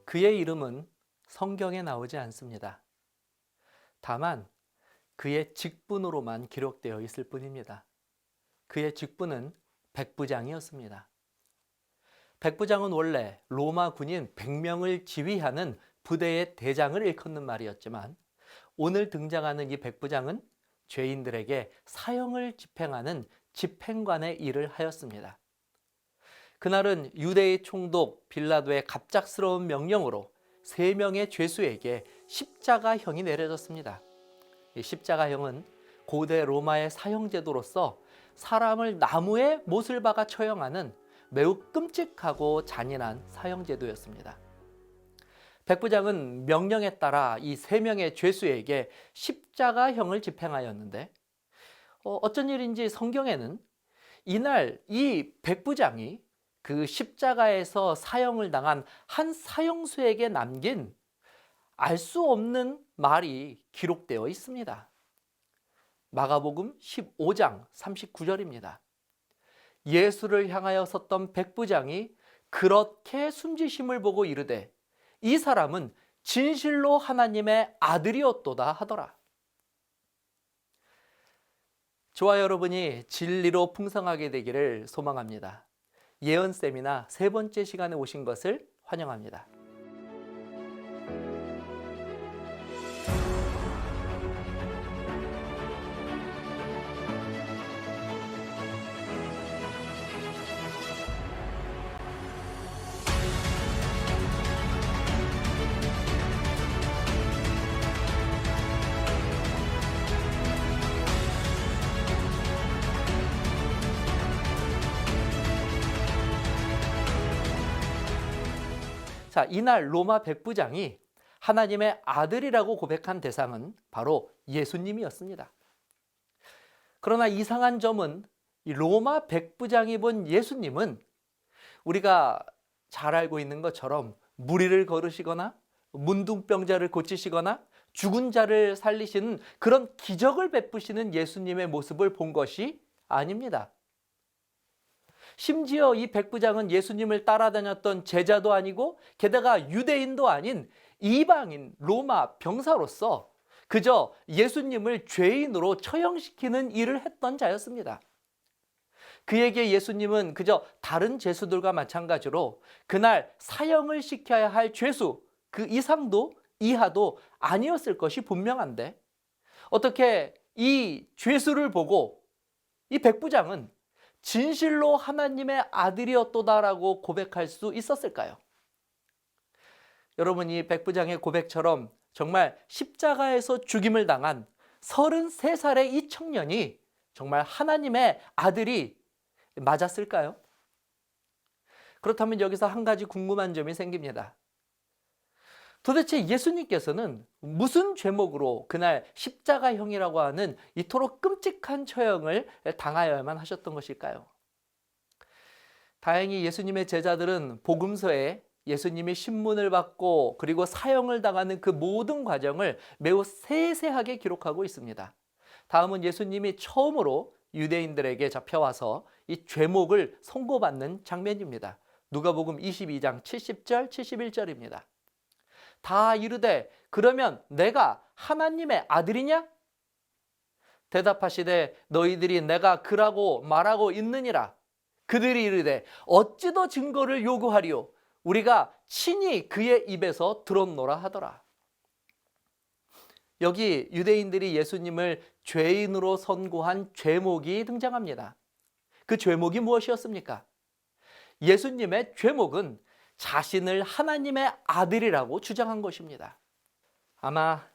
그의 이름은 성경에 나오지 않습니다. 다만 그의 직분으로만 기록되어 있을 뿐입니다. 그의 직분은 백부장이었습니다. 백부장은 원래 로마 군인 100명을 지휘하는 부대의 대장을 일컫는 말이었지만, 오늘 등장하는 이 백부장은 죄인들에게 사형을 집행하는 집행관의 일을 하였습니다. 그날은 유대의 총독 빌라도의 갑작스러운 명령으로 3명의 죄수에게 십자가형이 내려졌습니다. 이 십자가형은 고대 로마의 사형제도로서 사람을 나무에 못을 박아 처형하는 매우 끔찍하고 잔인한 사형제도였습니다. 백부장은 명령에 따라 이 3명의 죄수에게 십자가형을 집행하였는데, 어쩐 일인지 성경에는 이날 이 백부장이 그 십자가에서 사형을 당한 한 사형수에게 남긴 알 수 없는 말이 기록되어 있습니다. 마가복음 15장 39절입니다. 예수를 향하여 섰던 백부장이 그렇게 숨지심을 보고 이르되 이 사람은 진실로 하나님의 아들이었도다 하더라. 저와 여러분이 진리로 풍성하게 되기를 소망합니다. 예언 세미나 3번째 시간에 오신 것을 환영합니다. 자, 이날 로마 백부장이 하나님의 아들이라고 고백한 대상은 바로 예수님이었습니다. 그러나 이상한 점은 이 로마 백부장이 본 예수님은 우리가 잘 알고 있는 것처럼 무리를 걸으시거나 문둥병자를 고치시거나 죽은 자를 살리시는 그런 기적을 베푸시는 예수님의 모습을 본 것이 아닙니다. 심지어 이 백부장은 예수님을 따라다녔던 제자도 아니고 게다가 유대인도 아닌 이방인 로마 병사로서 그저 예수님을 죄인으로 처형시키는 일을 했던 자였습니다. 그에게 예수님은 그저 다른 죄수들과 마찬가지로 그날 사형을 시켜야 할 죄수 그 이상도 이하도 아니었을 것이 분명한데, 어떻게 이 죄수를 보고 이 백부장은 진실로 하나님의 아들이었도다라고 고백할 수 있었을까요? 여러분, 이 백부장의 고백처럼 정말 십자가에서 죽임을 당한 33살의 이 청년이 정말 하나님의 아들이 맞았을까요? 그렇다면 여기서 한 가지 궁금한 점이 생깁니다. 도대체 예수님께서는 무슨 죄목으로 그날 십자가형이라고 하는 이토록 끔찍한 처형을 당하여야만 하셨던 것일까요? 다행히 예수님의 제자들은 복음서에 예수님이 신문을 받고 그리고 사형을 당하는 그 모든 과정을 매우 세세하게 기록하고 있습니다. 다음은 예수님이 처음으로 유대인들에게 잡혀와서 이 죄목을 선고받는 장면입니다. 누가복음 22장 70절 71절입니다. 다 이르되 그러면 내가 하나님의 아들이냐? 대답하시되 너희들이 내가 그라고 말하고 있느니라. 그들이 이르되 어찌 더 증거를 요구하리요? 우리가 친히 그의 입에서 들었노라 하더라. 여기 유대인들이 예수님을 죄인으로 선고한 죄목이 등장합니다. 그 죄목이 무엇이었습니까? 예수님의 죄목은 자신을 하나님의 아들이라고 주장한 것입니다. 아마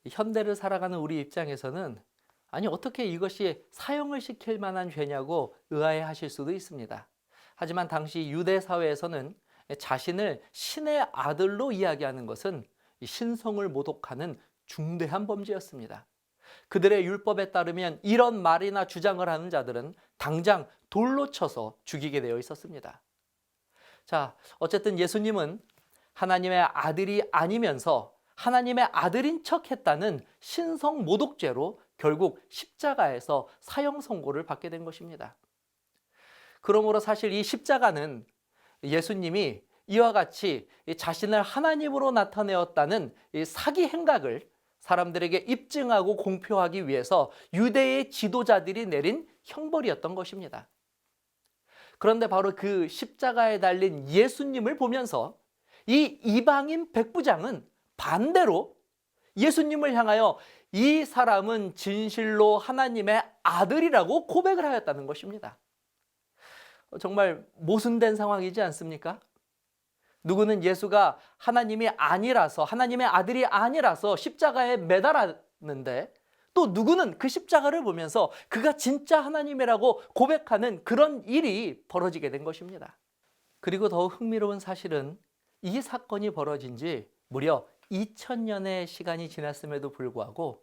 현대를 살아가는 우리 입장에서는 아니 어떻게 이것이 사형을 시킬 만한 죄냐고 의아해하실 수도 있습니다. 하지만 당시 유대 사회에서는 자신을 신의 아들로 이야기하는 것은 신성을 모독하는 중대한 범죄였습니다. 그들의 율법에 따르면 이런 말이나 주장을 하는 자들은 당장 돌로 쳐서 죽이게 되어 있었습니다. 자, 어쨌든 예수님은 하나님의 아들이 아니면서 하나님의 아들인 척 했다는 신성 모독죄로 결국 십자가에서 사형 선고를 받게 된 것입니다. 그러므로 사실 이 십자가는 예수님이 이와 같이 자신을 하나님으로 나타내었다는 이 사기 행각을 사람들에게 입증하고 공표하기 위해서 유대의 지도자들이 내린 형벌이었던 것입니다. 그런데 바로 그 십자가에 달린 예수님을 보면서 이 이방인 백부장은 반대로 예수님을 향하여 이 사람은 진실로 하나님의 아들이라고 고백을 하였다는 것입니다. 정말 모순된 상황이지 않습니까? 누구는 예수가 하나님이 아니라서, 하나님의 아들이 아니라서 십자가에 매달았는데, 또 누구는 그 십자가를 보면서 그가 진짜 하나님이라고 고백하는 그런 일이 벌어지게 된 것입니다. 그리고 더욱 흥미로운 사실은 이 사건이 벌어진 지 무려 2000년의 시간이 지났음에도 불구하고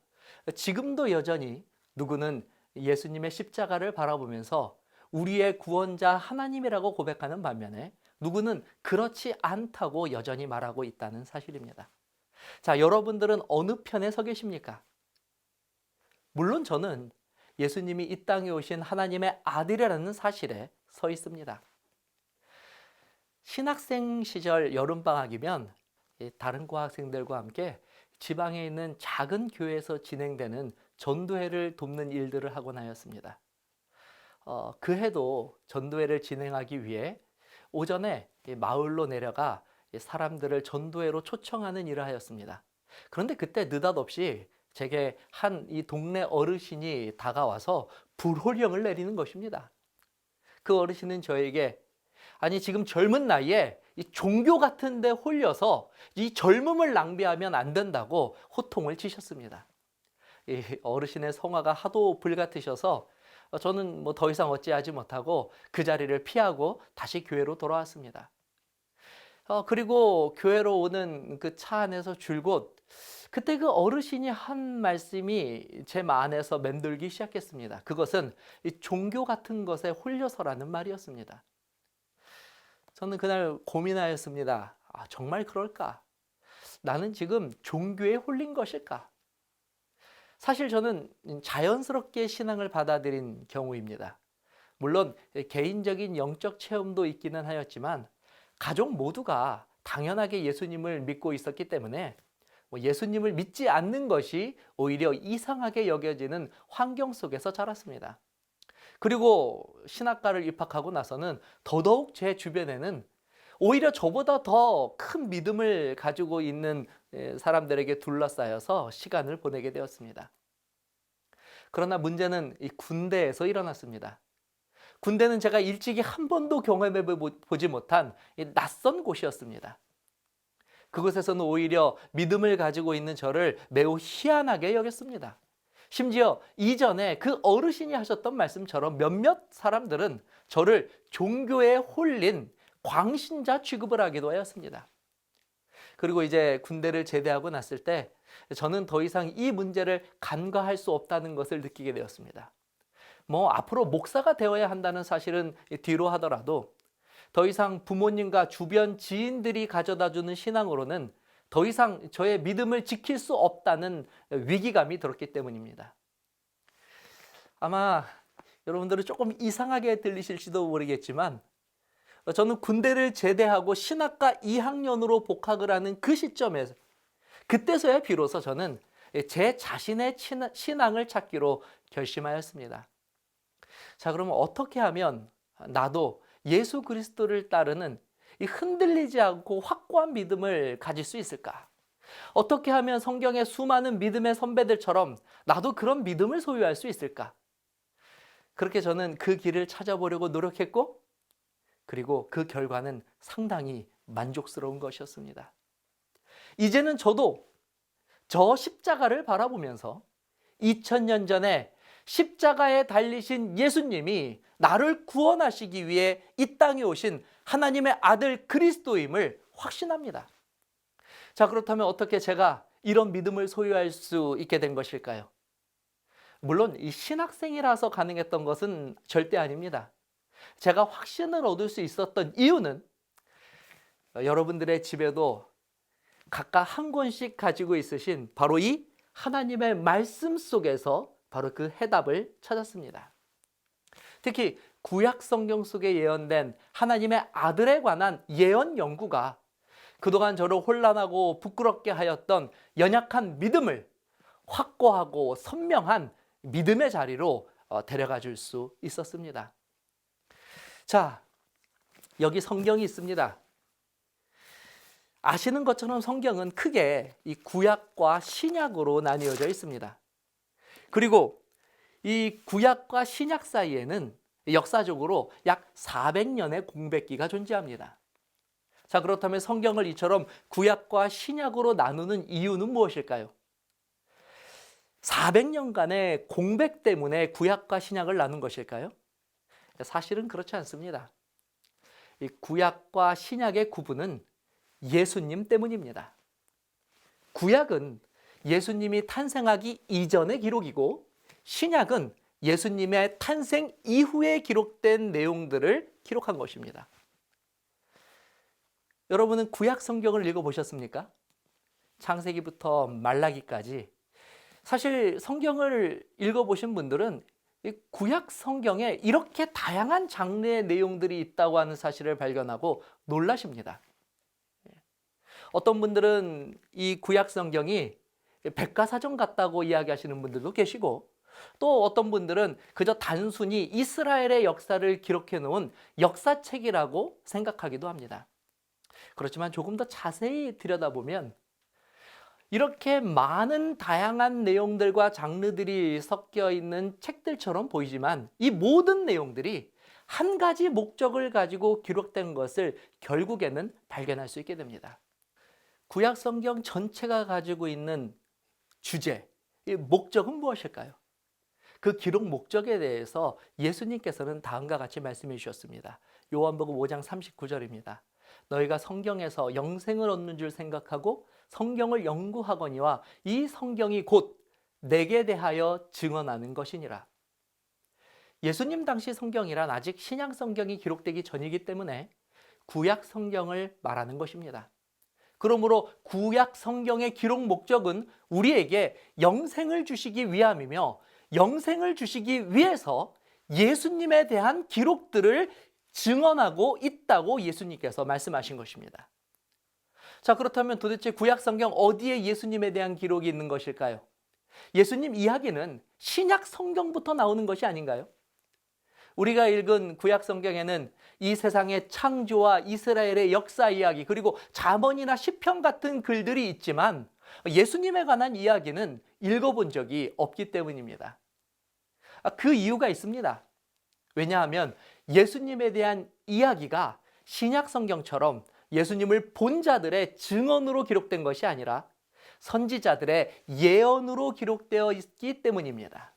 지금도 여전히 누구는 예수님의 십자가를 바라보면서 우리의 구원자 하나님이라고 고백하는 반면에 누구는 그렇지 않다고 여전히 말하고 있다는 사실입니다. 자, 여러분들은 어느 편에 서 계십니까? 물론 저는 예수님이 이 땅에 오신 하나님의 아들이라는 사실에 서 있습니다. 신학생 시절 여름방학이면 다른 고학생들과 함께 지방에 있는 작은 교회에서 진행되는 전도회를 돕는 일들을 하곤 하였습니다. 그 해도 전도회를 진행하기 위해 오전에 마을로 내려가 사람들을 전도회로 초청하는 일을 하였습니다. 그런데 그때 느닷없이 제게 한 이 동네 어르신이 다가와서 불호령을 내리는 것입니다. 그 어르신은 저에게 아니 지금 젊은 나이에 이 종교 같은 데 홀려서 이 젊음을 낭비하면 안 된다고 호통을 치셨습니다. 이 어르신의 성화가 하도 불같으셔서 저는 뭐 더 이상 어찌하지 못하고 그 자리를 피하고 다시 교회로 돌아왔습니다. 그리고 교회로 오는 그 차 안에서 줄곧 그때 그 어르신이 한 말씀이 제 안에서 맴돌기 시작했습니다. 그것은 이 종교 같은 것에 홀려서라는 말이었습니다. 저는 그날 고민하였습니다. 정말 그럴까? 나는 지금 종교에 홀린 것일까? 사실 저는 자연스럽게 신앙을 받아들인 경우입니다. 물론 개인적인 영적 체험도 있기는 하였지만 가족 모두가 당연하게 예수님을 믿고 있었기 때문에 예수님을 믿지 않는 것이 오히려 이상하게 여겨지는 환경 속에서 자랐습니다. 그리고 신학과를 입학하고 나서는 더더욱 제 주변에는 오히려 저보다 더 큰 믿음을 가지고 있는 사람들에게 둘러싸여서 시간을 보내게 되었습니다. 그러나 문제는 이 군대에서 일어났습니다. 군대는 제가 일찍이 한 번도 경험해 보지 못한 낯선 곳이었습니다. 그곳에서는 오히려 믿음을 가지고 있는 저를 매우 희한하게 여겼습니다. 심지어 이전에 그 어르신이 하셨던 말씀처럼 몇몇 사람들은 저를 종교에 홀린 광신자 취급을 하기도 하였습니다. 그리고 이제 군대를 제대하고 났을 때 저는 더 이상 이 문제를 간과할 수 없다는 것을 느끼게 되었습니다. 앞으로 목사가 되어야 한다는 사실은 뒤로 하더라도 더 이상 부모님과 주변 지인들이 가져다주는 신앙으로는 더 이상 저의 믿음을 지킬 수 없다는 위기감이 들었기 때문입니다. 아마 여러분들은 조금 이상하게 들리실지도 모르겠지만 저는 군대를 제대하고 신학과 2학년으로 복학을 하는 그 시점에서 그때서야 비로소 저는 제 자신의 신앙을 찾기로 결심하였습니다. 자, 그러면 어떻게 하면 나도 예수 그리스도를 따르는 이 흔들리지 않고 확고한 믿음을 가질 수 있을까? 어떻게 하면 성경의 수많은 믿음의 선배들처럼 나도 그런 믿음을 소유할 수 있을까? 그렇게 저는 그 길을 찾아보려고 노력했고, 그리고 그 결과는 상당히 만족스러운 것이었습니다. 이제는 저도 저 십자가를 바라보면서 2000년 전에 십자가에 달리신 예수님이 나를 구원하시기 위해 이 땅에 오신 하나님의 아들 그리스도임을 확신합니다. 자, 그렇다면 어떻게 제가 이런 믿음을 소유할 수 있게 된 것일까요? 물론 이 신학생이라서 가능했던 것은 절대 아닙니다. 제가 확신을 얻을 수 있었던 이유는 여러분들의 집에도 각각 한 권씩 가지고 있으신 바로 이 하나님의 말씀 속에서 바로 그 해답을 찾았습니다. 특히 구약 성경 속에 예언된 하나님의 아들에 관한 예언 연구가 그동안 저를 혼란하고 부끄럽게 하였던 연약한 믿음을 확고하고 선명한 믿음의 자리로 데려가 줄 수 있었습니다. 자, 여기 성경이 있습니다. 아시는 것처럼 성경은 크게 이 구약과 신약으로 나뉘어져 있습니다. 그리고 이 구약과 신약 사이에는 역사적으로 약 400년의 공백기가 존재합니다. 자, 그렇다면 성경을 이처럼 구약과 신약으로 나누는 이유는 무엇일까요? 400년간의 공백 때문에 구약과 신약을 나눈 것일까요? 사실은 그렇지 않습니다. 이 구약과 신약의 구분은 예수님 때문입니다. 구약은 예수님이 탄생하기 이전의 기록이고 신약은 예수님의 탄생 이후에 기록된 내용들을 기록한 것입니다. 여러분은 구약 성경을 읽어보셨습니까? 창세기부터 말라기까지. 사실 성경을 읽어보신 분들은 이 구약 성경에 이렇게 다양한 장르의 내용들이 있다고 하는 사실을 발견하고 놀라십니다. 어떤 분들은 이 구약 성경이 백과사전 같다고 이야기하시는 분들도 계시고, 또 어떤 분들은 그저 단순히 이스라엘의 역사를 기록해 놓은 역사책이라고 생각하기도 합니다. 그렇지만 조금 더 자세히 들여다보면 이렇게 많은 다양한 내용들과 장르들이 섞여 있는 책들처럼 보이지만 이 모든 내용들이 한 가지 목적을 가지고 기록된 것을 결국에는 발견할 수 있게 됩니다. 구약 성경 전체가 가지고 있는 주제, 이 목적은 무엇일까요? 그 기록 목적에 대해서 예수님께서는 다음과 같이 말씀해 주셨습니다. 요한복음 5장 39절입니다. 너희가 성경에서 영생을 얻는 줄 생각하고 성경을 연구하거니와 이 성경이 곧 내게 대하여 증언하는 것이니라. 예수님 당시 성경이란 아직 신약 성경이 기록되기 전이기 때문에 구약 성경을 말하는 것입니다. 그러므로 구약 성경의 기록 목적은 우리에게 영생을 주시기 위함이며 영생을 주시기 위해서 예수님에 대한 기록들을 증언하고 있다고 예수님께서 말씀하신 것입니다. 자, 그렇다면 도대체 구약 성경 어디에 예수님에 대한 기록이 있는 것일까요? 예수님 이야기는 신약 성경부터 나오는 것이 아닌가요? 우리가 읽은 구약 성경에는 이 세상의 창조와 이스라엘의 역사 이야기, 그리고 잠언이나 시편 같은 글들이 있지만 예수님에 관한 이야기는 읽어본 적이 없기 때문입니다. 그 이유가 있습니다. 왜냐하면 예수님에 대한 이야기가 신약 성경처럼 예수님을 본 자들의 증언으로 기록된 것이 아니라 선지자들의 예언으로 기록되어 있기 때문입니다.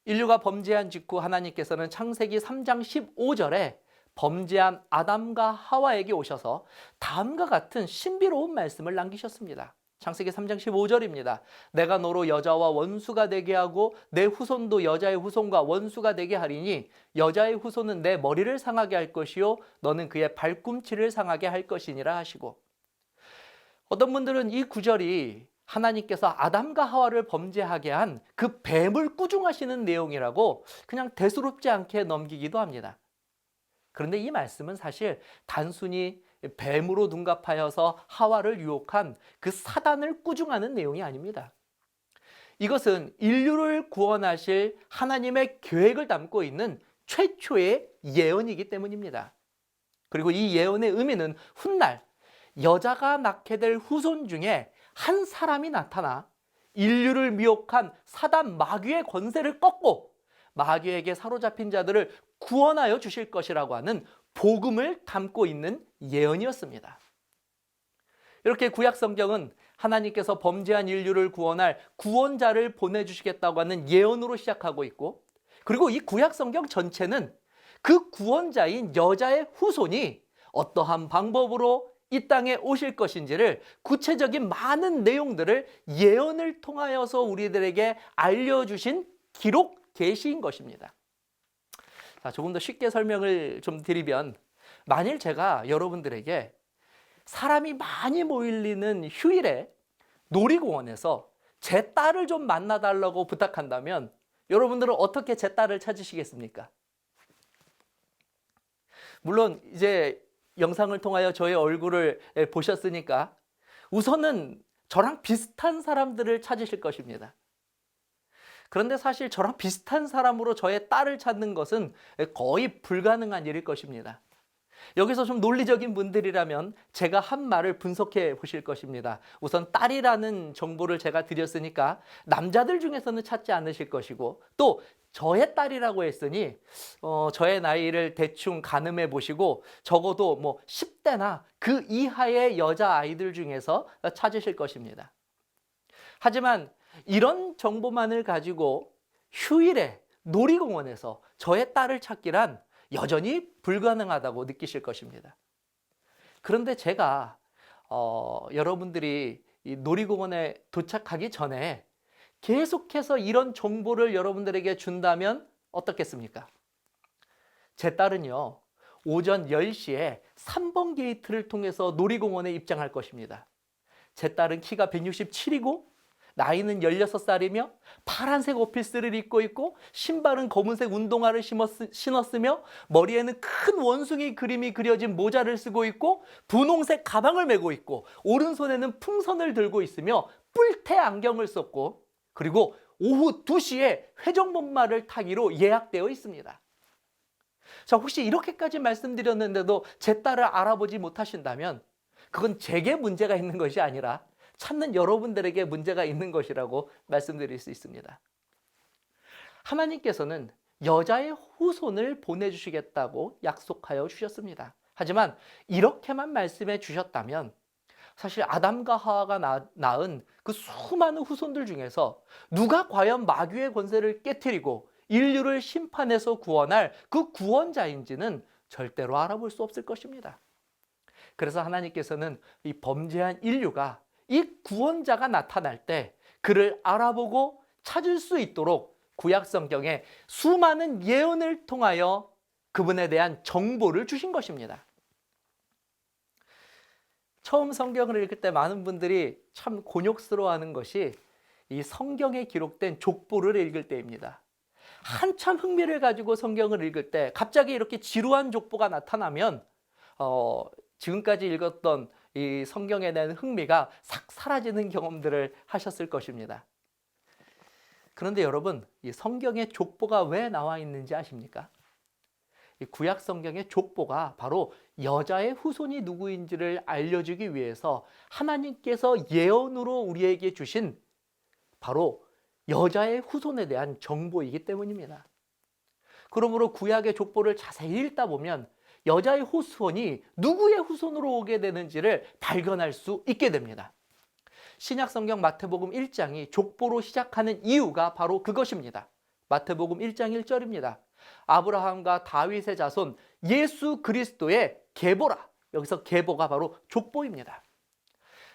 인류가 범죄한 직후 하나님께서는 창세기 3장 15절에 범죄한 아담과 하와에게 오셔서 다음과 같은 신비로운 말씀을 남기셨습니다. 창세기 3장 15절입니다. 내가 너로 여자와 원수가 되게 하고 내 후손도 여자의 후손과 원수가 되게 하리니 여자의 후손은 내 머리를 상하게 할 것이요 너는 그의 발꿈치를 상하게 할 것이니라 하시고, 어떤 분들은 이 구절이 하나님께서 아담과 하와를 범죄하게 한 그 뱀을 꾸중하시는 내용이라고 그냥 대수롭지 않게 넘기기도 합니다. 그런데 이 말씀은 사실 단순히 뱀으로 둔갑하여서 하와를 유혹한 그 사단을 꾸중하는 내용이 아닙니다. 이것은 인류를 구원하실 하나님의 계획을 담고 있는 최초의 예언이기 때문입니다. 그리고 이 예언의 의미는 훗날 여자가 낳게 될 후손 중에 한 사람이 나타나 인류를 미혹한 사단 마귀의 권세를 꺾고 마귀에게 사로잡힌 자들을 구원하여 주실 것이라고 하는 복음을 담고 있는 예언이었습니다. 이렇게 구약 성경은 하나님께서 범죄한 인류를 구원할 구원자를 보내주시겠다고 하는 예언으로 시작하고 있고, 그리고 이 구약 성경 전체는 그 구원자인 여자의 후손이 어떠한 방법으로 이 땅에 오실 것인지를 구체적인 많은 내용들을 예언을 통하여서 우리들에게 알려주신 기록 계시인 것입니다. 자, 조금 더 쉽게 설명을 좀 드리면, 만일 제가 여러분들에게 사람이 많이 모이는 휴일에 놀이공원에서 제 딸을 좀 만나달라고 부탁한다면 여러분들은 어떻게 제 딸을 찾으시겠습니까? 물론 이제 영상을 통하여 저의 얼굴을 보셨으니까 우선은 저랑 비슷한 사람들을 찾으실 것입니다. 그런데 사실 저랑 비슷한 사람으로 저의 딸을 찾는 것은 거의 불가능한 일일 것입니다. 여기서 좀 논리적인 분들이라면 제가 한 말을 분석해 보실 것입니다. 우선 딸이라는 정보를 제가 드렸으니까 남자들 중에서는 찾지 않으실 것이고, 또 저의 딸이라고 했으니 저의 나이를 대충 가늠해 보시고 적어도 뭐 10대나 그 이하의 여자아이들 중에서 찾으실 것입니다. 하지만 이런 정보만을 가지고 휴일에 놀이공원에서 저의 딸을 찾기란 여전히 불가능하다고 느끼실 것입니다. 그런데 제가 여러분들이 이 놀이공원에 도착하기 전에 계속해서 이런 정보를 여러분들에게 준다면 어떻겠습니까? 제 딸은요, 오전 10시에 3번 게이트를 통해서 놀이공원에 입장할 것입니다. 제 딸은 키가 167이고 나이는 16살이며 파란색 오피스를 입고 있고 신발은 검은색 운동화를 신었으며 머리에는 큰 원숭이 그림이 그려진 모자를 쓰고 있고 분홍색 가방을 메고 있고 오른손에는 풍선을 들고 있으며 뿔테 안경을 썼고, 그리고 오후 2시에 회전목마를 타기로 예약되어 있습니다. 자, 혹시 이렇게까지 말씀드렸는데도 제 딸을 알아보지 못하신다면 그건 제게 문제가 있는 것이 아니라 찾는 여러분들에게 문제가 있는 것이라고 말씀드릴 수 있습니다. 하나님께서는 여자의 후손을 보내주시겠다고 약속하여 주셨습니다. 하지만 이렇게만 말씀해 주셨다면 사실 아담과 하와가 낳은 그 수많은 후손들 중에서 누가 과연 마귀의 권세를 깨트리고 인류를 심판해서 구원할 그 구원자인지는 절대로 알아볼 수 없을 것입니다. 그래서 하나님께서는 이 범죄한 인류가 이 구원자가 나타날 때 그를 알아보고 찾을 수 있도록 구약 성경에 수많은 예언을 통하여 그분에 대한 정보를 주신 것입니다. 처음 성경을 읽을 때 많은 분들이 참 곤욕스러워하는 것이 이 성경에 기록된 족보를 읽을 때입니다. 한참 흥미를 가지고 성경을 읽을 때 갑자기 이렇게 지루한 족보가 나타나면 지금까지 읽었던 이 성경에 대한 흥미가 싹 사라지는 경험들을 하셨을 것입니다. 그런데 여러분, 이 성경에 족보가 왜 나와 있는지 아십니까? 이 구약 성경의 족보가 바로 여자의 후손이 누구인지를 알려주기 위해서 하나님께서 예언으로 우리에게 주신 바로 여자의 후손에 대한 정보이기 때문입니다. 그러므로 구약의 족보를 자세히 읽다 보면 여자의 후손이 누구의 후손으로 오게 되는지를 발견할 수 있게 됩니다. 신약성경 마태복음 1장이 족보로 시작하는 이유가 바로 그것입니다. 마태복음 1장 1절입니다. 아브라함과 다윗의 자손 예수 그리스도의 계보라. 여기서 계보가 바로 족보입니다.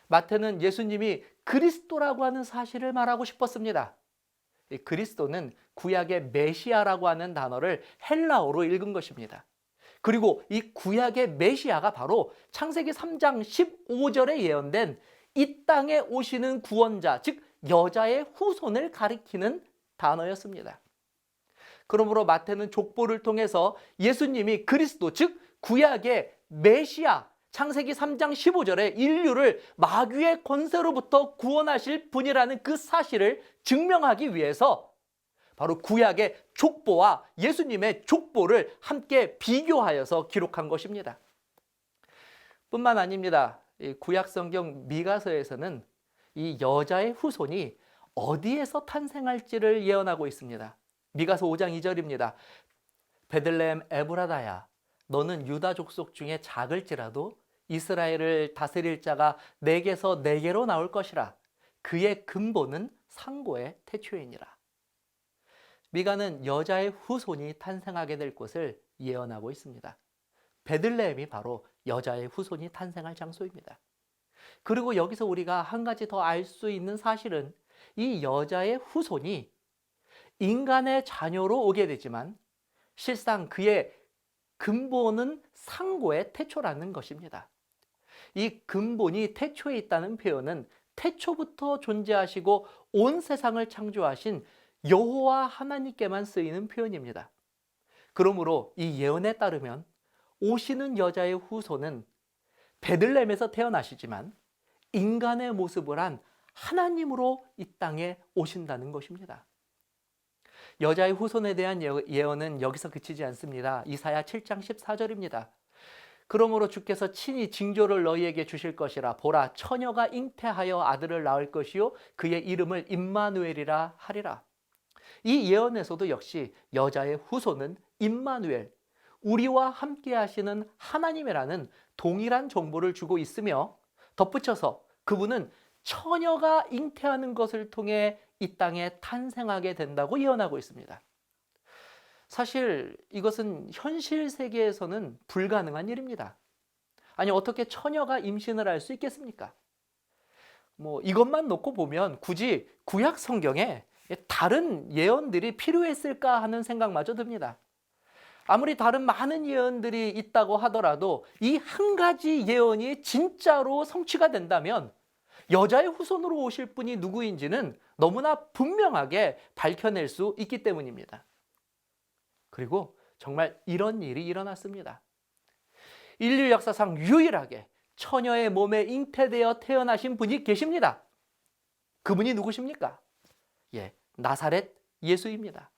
마태는 예수님이 그리스도라고 하는 사실을 말하고 싶었습니다. 이 그리스도는 구약의 메시아라고 하는 단어를 헬라어로 읽은 것입니다. 그리고 이 구약의 메시아가 바로 창세기 3장 15절에 예언된 이 땅에 오시는 구원자, 즉 여자의 후손을 가리키는 단어였습니다. 그러므로 마태는 족보를 통해서 예수님이 그리스도, 즉 구약의 메시아, 창세기 3장 15절에 인류를 마귀의 권세로부터 구원하실 분이라는 그 사실을 증명하기 위해서 바로 구약의 족보와 예수님의 족보를 함께 비교하여서 기록한 것입니다. 뿐만 아닙니다. 이 구약 성경 미가서에서는 이 여자의 후손이 어디에서 탄생할지를 예언하고 있습니다. 미가서 5장 2절입니다. 베들레헴 에브라다야, 너는 유다 족속 중에 작을지라도 이스라엘을 다스릴 자가 내게서 내게로 나올 것이라. 그의 근본은 상고의 태초이니라. 미가는 여자의 후손이 탄생하게 될 것을 예언하고 있습니다. 베들레헴이 바로 여자의 후손이 탄생할 장소입니다. 그리고 여기서 우리가 한 가지 더 알 수 있는 사실은 이 여자의 후손이 인간의 자녀로 오게 되지만 실상 그의 근본은 상고의 태초라는 것입니다. 이 근본이 태초에 있다는 표현은 태초부터 존재하시고 온 세상을 창조하신 여호와 하나님께만 쓰이는 표현입니다. 그러므로 이 예언에 따르면 오시는 여자의 후손은 베들레헴에서 태어나시지만 인간의 모습을 한 하나님으로 이 땅에 오신다는 것입니다. 여자의 후손에 대한 예언은 여기서 그치지 않습니다. 이사야 7장 14절입니다. 그러므로 주께서 친히 징조를 너희에게 주실 것이라. 보라, 처녀가 잉태하여 아들을 낳을 것이요 그의 이름을 임마누엘이라 하리라. 이 예언에서도 역시 여자의 후손은 임마누엘, 우리와 함께 하시는 하나님이라는 동일한 정보를 주고 있으며 덧붙여서 그분은 처녀가 잉태하는 것을 통해 이 땅에 탄생하게 된다고 예언하고 있습니다. 사실 이것은 현실 세계에서는 불가능한 일입니다. 아니, 어떻게 처녀가 임신을 할 수 있겠습니까? 이것만 놓고 보면 굳이 구약 성경에 다른 예언들이 필요했을까 하는 생각마저 듭니다. 아무리 다른 많은 예언들이 있다고 하더라도 이 한 가지 예언이 진짜로 성취가 된다면 여자의 후손으로 오실 분이 누구인지는 너무나 분명하게 밝혀낼 수 있기 때문입니다. 그리고 정말 이런 일이 일어났습니다. 인류 역사상 유일하게 처녀의 몸에 잉태되어 태어나신 분이 계십니다. 그분이 누구십니까? 나사렛 예수입니다.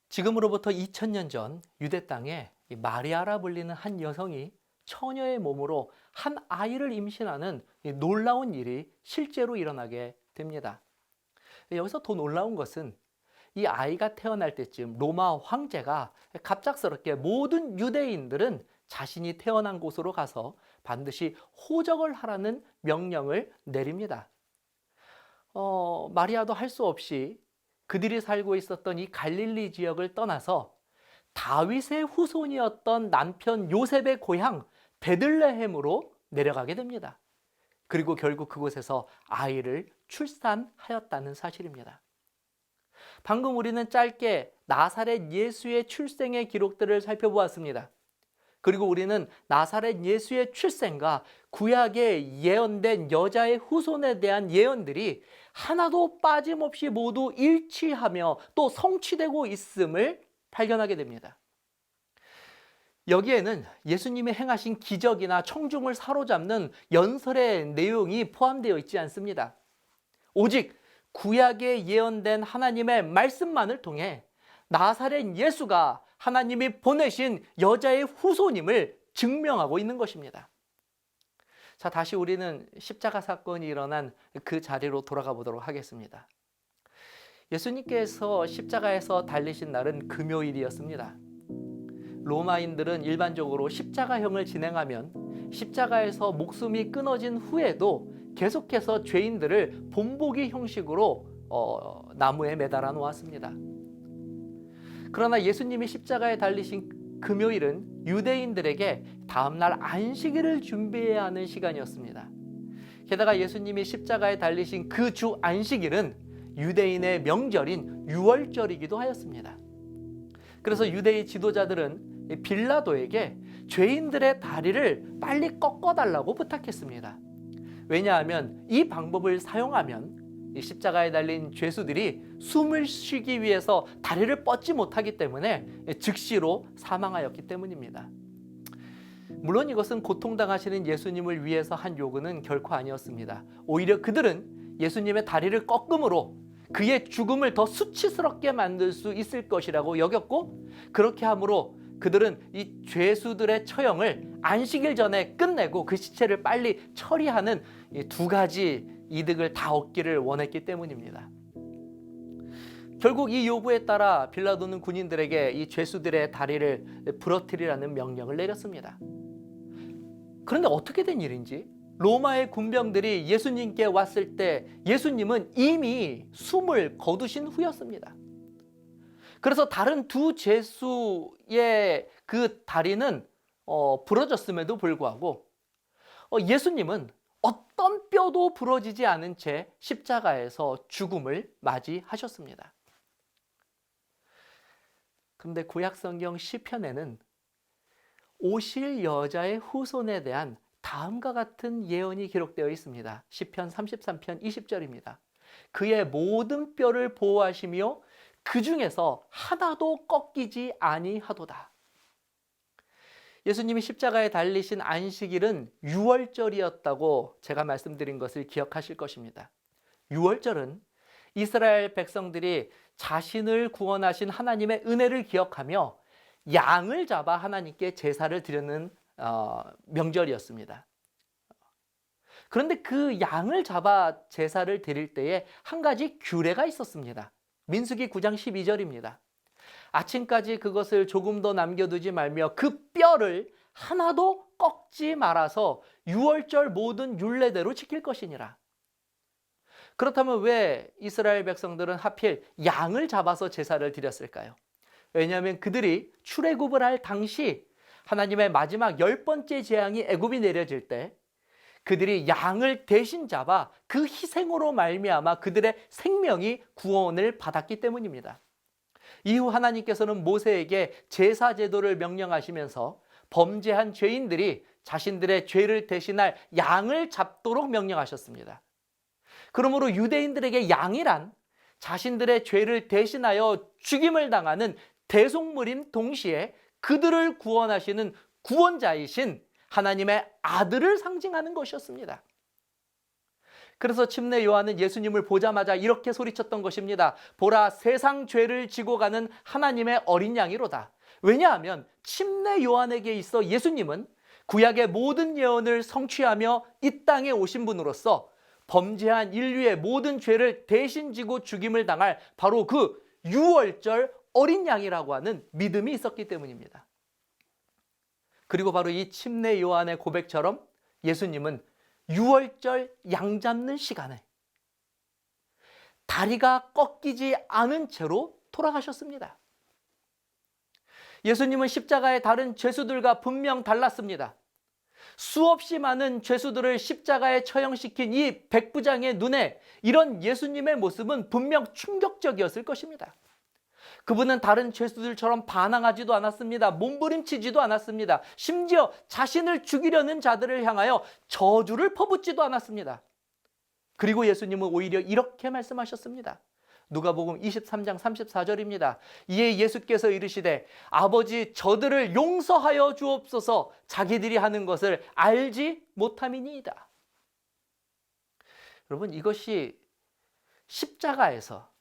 지금으로부터 2000년 전 유대 땅에 마리아라 불리는 한 여성이 처녀의 몸으로 한 아이를 임신하는 놀라운 일이 실제로 일어나게 됩니다. 여기서 더 놀라운 것은 이 아이가 태어날 때쯤 로마 황제가 갑작스럽게 모든 유대인들은 자신이 태어난 곳으로 가서 반드시 호적을 하라는 명령을 내립니다. 마리아도 할 수 없이 그들이 살고 있었던 이 갈릴리 지역을 떠나서 다윗의 후손이었던 남편 요셉의 고향 베들레헴으로 내려가게 됩니다. 그리고 결국 그곳에서 아이를 출산하였다는 사실입니다. 방금 우리는 짧게 나사렛 예수의 출생의 기록들을 살펴보았습니다. 그리고 우리는 나사렛 예수의 출생과 구약에 예언된 여자의 후손에 대한 예언들이 하나도 빠짐없이 모두 일치하며 또 성취되고 있음을 발견하게 됩니다. 여기에는 예수님이 행하신 기적이나 청중을 사로잡는 연설의 내용이 포함되어 있지 않습니다. 오직 구약에 예언된 하나님의 말씀만을 통해 나사렛 예수가 하나님이 보내신 여자의 후손임을 증명하고 있는 것입니다. 자, 다시 우리는 십자가 사건이 일어난 그 자리로 돌아가 보도록 하겠습니다. 예수님께서 십자가에서 달리신 날은 금요일이었습니다. 로마인들은 일반적으로 십자가형을 진행하면 십자가에서 목숨이 끊어진 후에도 계속해서 죄인들을 본보기 형식으로 나무에 매달아 놓았습니다. 그러나 예수님이 십자가에 달리신 금요일은 유대인들에게 다음날 안식일을 준비해야 하는 시간이었습니다. 게다가 예수님이 십자가에 달리신 그 주 안식일은 유대인의 명절인 유월절이기도 하였습니다. 그래서 유대의 지도자들은 빌라도에게 죄인들의 다리를 빨리 꺾어달라고 부탁했습니다. 왜냐하면 이 방법을 사용하면 이 십자가에 달린 죄수들이 숨을 쉬기 위해서 다리를 뻗지 못하기 때문에 즉시로 사망하였기 때문입니다. 물론 이것은 고통당하시는 예수님을 위해서 한 요구는 결코 아니었습니다. 오히려 그들은 예수님의 다리를 꺾음으로 그의 죽음을 더 수치스럽게 만들 수 있을 것이라고 여겼고, 그렇게 함으로 그들은 이 죄수들의 처형을 안식일 전에 끝내고 그 시체를 빨리 처리하는 이 두 가지 이득을 다 얻기를 원했기 때문입니다. 결국 이 요구에 따라 빌라도는 군인들에게 이 죄수들의 다리를 부러뜨리라는 명령을 내렸습니다. 그런데 어떻게 된 일인지 로마의 군병들이 예수님께 왔을 때 예수님은 이미 숨을 거두신 후였습니다. 그래서 다른 두 죄수의 그 다리는 부러졌음에도 불구하고 예수님은 어떤 뼈도 부러지지 않은 채 십자가에서 죽음을 맞이하셨습니다. 그런데 구약 성경 시편에는 오실 여자의 후손에 대한 다음과 같은 예언이 기록되어 있습니다. 시편 33편 20절입니다. 그의 모든 뼈를 보호하시며 그 중에서 하나도 꺾이지 아니하도다. 예수님이 십자가에 달리신 안식일은 유월절이었다고 제가 말씀드린 것을 기억하실 것입니다. 유월절은 이스라엘 백성들이 자신을 구원하신 하나님의 은혜를 기억하며 양을 잡아 하나님께 제사를 드리는 명절이었습니다. 그런데 그 양을 잡아 제사를 드릴 때에 한 가지 규례가 있었습니다. 민수기 9장 12절입니다. 아침까지 그것을 조금 더 남겨두지 말며 그 뼈를 하나도 꺾지 말아서 유월절 모든 율례대로 지킬 것이니라. 그렇다면 왜 이스라엘 백성들은 하필 양을 잡아서 제사를 드렸을까요? 왜냐하면 그들이 출애굽을 할 당시 하나님의 마지막 10번째 재앙이 애굽이 내려질 때 그들이 양을 대신 잡아 그 희생으로 말미암아 그들의 생명이 구원을 받았기 때문입니다. 이후 하나님께서는 모세에게 제사 제도를 명령하시면서 범죄한 죄인들이 자신들의 죄를 대신할 양을 잡도록 명령하셨습니다. 그러므로 유대인들에게 양이란 자신들의 죄를 대신하여 죽임을 당하는 대속물인 동시에 그들을 구원하시는 구원자이신 하나님의 아들을 상징하는 것이었습니다. 그래서 침례 요한은 예수님을 보자마자 이렇게 소리쳤던 것입니다. 보라, 세상 죄를 지고 가는 하나님의 어린 양이로다. 왜냐하면 침례 요한에게 있어 예수님은 구약의 모든 예언을 성취하며 이 땅에 오신 분으로서 범죄한 인류의 모든 죄를 대신 지고 죽임을 당할 바로 그 유월절 어린 양이라고 하는 믿음이 있었기 때문입니다. 그리고 바로 이 침례 요한의 고백처럼 예수님은 유월절 양 잡는 시간에 다리가 꺾이지 않은 채로 돌아가셨습니다. 예수님은 십자가의 다른 죄수들과 분명 달랐습니다. 수없이 많은 죄수들을 십자가에 처형시킨 이 백부장의 눈에 이런 예수님의 모습은 분명 충격적이었을 것입니다. 그분은 다른 죄수들처럼 반항하지도 않았습니다. 몸부림치지도 않았습니다. 심지어 자신을 죽이려는 자들을 향하여 저주를 퍼붓지도 않았습니다. 그리고 예수님은 오히려 이렇게 말씀하셨습니다. 누가복음 23장 34절입니다. 이에 예수께서 이르시되 아버지 저들을 용서하여 주옵소서 자기들이 하는 것을 알지 못함이니이다. 여러분, 이것이 십자가에서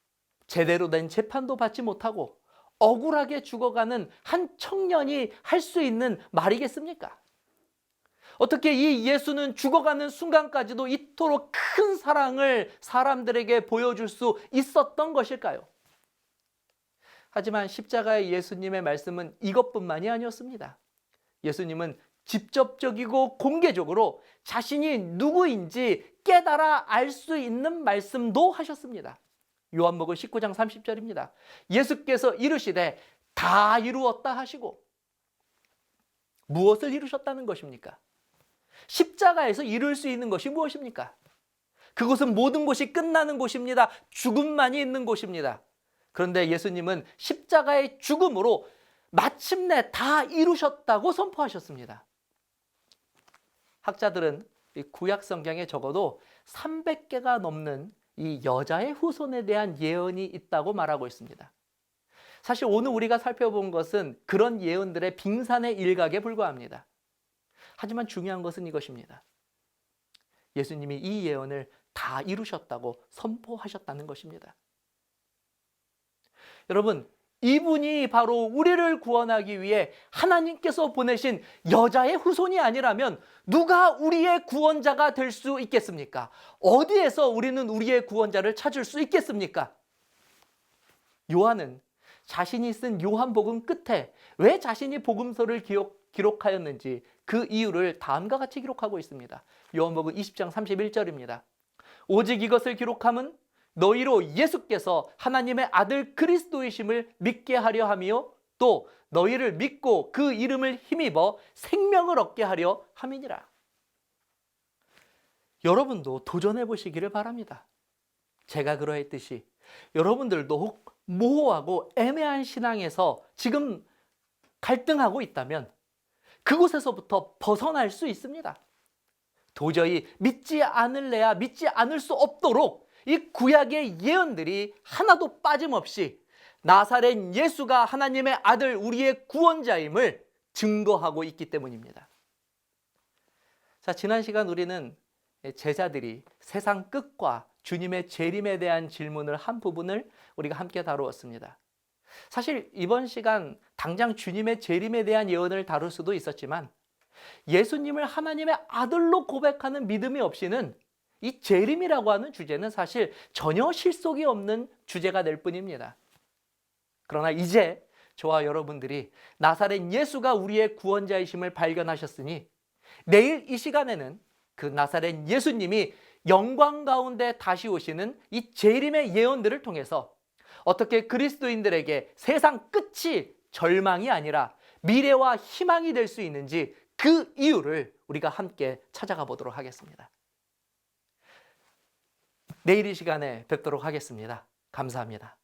제대로 된 재판도 받지 못하고 억울하게 죽어가는 한 청년이 할 수 있는 말이겠습니까? 어떻게 이 예수는 죽어가는 순간까지도 이토록 큰 사랑을 사람들에게 보여줄 수 있었던 것일까요? 하지만 십자가의 예수님의 말씀은 이것뿐만이 아니었습니다. 예수님은 직접적이고 공개적으로 자신이 누구인지 깨달아 알 수 있는 말씀도 하셨습니다. 요한복음 19장 30절입니다. 예수께서 이르시되 다 이루었다 하시고 무엇을 이루셨다는 것입니까? 십자가에서 이룰 수 있는 것이 무엇입니까? 그것은 모든 것이 끝나는 곳입니다. 죽음만이 있는 곳입니다. 그런데 예수님은 십자가의 죽음으로 마침내 다 이루셨다고 선포하셨습니다. 학자들은 이 구약 성경에 적어도 300개가 넘는 이 여자의 후손에 대한 예언이 있다고 말하고 있습니다. 사실 오늘 우리가 살펴본 것은 그런 예언들의 빙산의 일각에 불과합니다. 하지만 중요한 것은 이것입니다. 예수님이 이 예언을 다 이루셨다고 선포하셨다는 것입니다. 여러분, 이분이 바로 우리를 구원하기 위해 하나님께서 보내신 여자의 후손이 아니라면 누가 우리의 구원자가 될 수 있겠습니까? 어디에서 우리는 우리의 구원자를 찾을 수 있겠습니까? 요한은 자신이 쓴 요한복음 끝에 왜 자신이 복음서를 기록하였는지 그 이유를 다음과 같이 기록하고 있습니다. 요한복음 20장 31절입니다. 오직 이것을 기록함은 너희로 예수께서 하나님의 아들 그리스도이심을 믿게 하려 함이요 또 너희를 믿고 그 이름을 힘입어 생명을 얻게 하려 함이니라. 여러분도 도전해 보시기를 바랍니다. 제가 그러했듯이 여러분들도 모호하고 애매한 신앙에서 지금 갈등하고 있다면 그곳에서부터 벗어날 수 있습니다. 도저히 믿지 않을래야 믿지 않을 수 없도록 이 구약의 예언들이 하나도 빠짐없이 나사렛 예수가 하나님의 아들 우리의 구원자임을 증거하고 있기 때문입니다. 자, 지난 시간 우리는 제자들이 세상 끝과 주님의 재림에 대한 질문을 한 부분을 우리가 함께 다루었습니다. 사실 이번 시간 당장 주님의 재림에 대한 예언을 다룰 수도 있었지만 예수님을 하나님의 아들로 고백하는 믿음이 없이는 이 재림이라고 하는 주제는 사실 전혀 실속이 없는 주제가 될 뿐입니다. 그러나 이제 저와 여러분들이 나사렛 예수가 우리의 구원자이심을 발견하셨으니 내일 이 시간에는 그 나사렛 예수님이 영광 가운데 다시 오시는 이 재림의 예언들을 통해서 어떻게 그리스도인들에게 세상 끝이 절망이 아니라 미래와 희망이 될 수 있는지 그 이유를 우리가 함께 찾아가 보도록 하겠습니다. 내일 이 시간에 뵙도록 하겠습니다. 감사합니다.